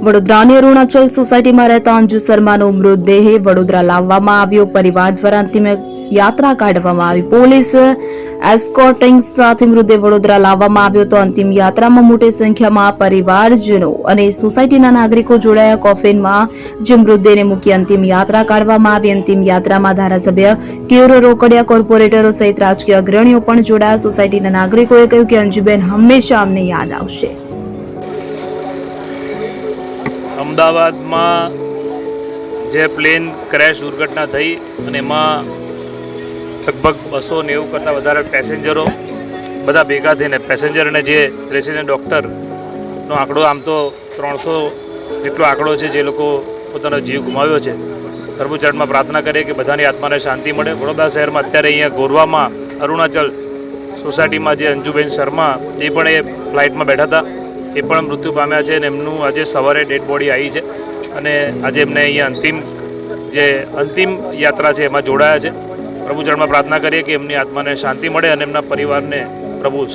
વડોદરાની અરુણાચલ સોસાયટીમાં રહેતા અંજુ શર્માનો મૃતદેહ વડોદરા લાવવામાં આવ્યો। પરિવાર દ્વારા અંતિમ યાત્રા કાઢવામાં આવી। પોલીસ એસ્કોર્ટિંગ સાથે મૃતદેહ વડોદરા લાવવામાં આવ્યો તો અંતિમ યાત્રામાં મોટી સંખ્યામાં પરિવારજનો અને સોસાયટીના નાગરિકો જોડાયા। કોફિનમાં જે મૃતદેહને મૂકી અંતિમ યાત્રા કાઢવામાં આવી। અંતિમ યાત્રામાં ધારાસભ્ય કેયુર રોકડિયા, કોર્પોરેટરો સહિત રાજકીય અગ્રણીઓ પણ જોડાયા। સોસાયટીના નાગરિકોએ કહ્યું કે અંજુબેન હંમેશા અમને યાદ આવશે। અમદાવાદમાં જે પ્લેન ક્રેશ દુર્ઘટના થઈ અને એમાં લગભગ 290 કરતાં વધારે પેસેન્જરો બધા ભેગા થઈને પેસેન્જર અને જે રેસિડેન્ટ ડૉક્ટરનો આંકડો આમ તો 300 જેટલો આંકડો છે જે લોકો પોતાનો જીવ ગુમાવ્યો છે। પ્રભુચરણમાં પ્રાર્થના કરીએ કે બધાની આત્માને શાંતિ મળે। વડોદરા શહેરમાં અત્યારે અહીંયા ગોરવામાં અરુણાચલ સોસાયટીમાં જે અંજુબેન શર્મા એ પણ એ ફ્લાઇટમાં બેઠા હતા, એ પણ મૃત્યુ પામ્યા છે અને એમનું આજે સવારે ડેડ બોડી આવી છે અને આજે એમને અહીંયા અંતિમ યાત્રા છે એમાં જોડાયા છે। પ્રભુચરણમાં પ્રાર્થના કરીએ કે એમની આત્માને શાંતિ મળે અને એમના પરિવારને પ્રભુ